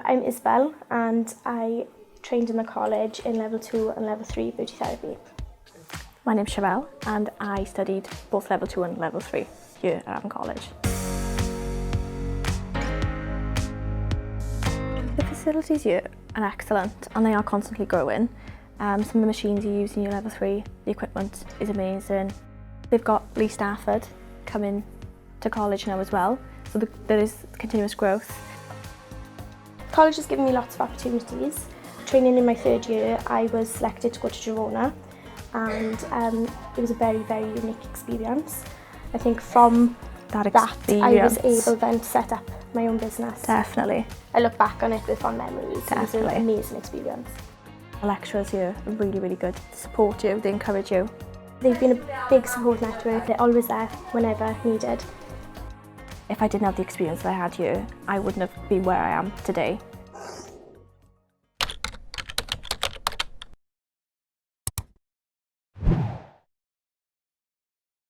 I'm Isabel and I trained in the college in level 2 and level 3 beauty therapy. My name's Chevelle and I studied both level 2 and level 3 here at Avon College. The facilities here are excellent and they are constantly growing. Some of the machines you use in your level 3, the equipment is amazing. They've got Lee Stafford coming to college now as well, so there is continuous growth. College has given me lots of opportunities. Training in my 3rd year, I was selected to go to Girona and it was a very, very unique experience. I think from that I was able then to set up my own business. Definitely. I look back on it with fond memories. Definitely. It was an amazing experience. The lecturers here are really, really good. They support you, they encourage you. They've been a big support network. They're always there whenever needed. If I didn't have the experience that I had here, I wouldn't have been where I am today.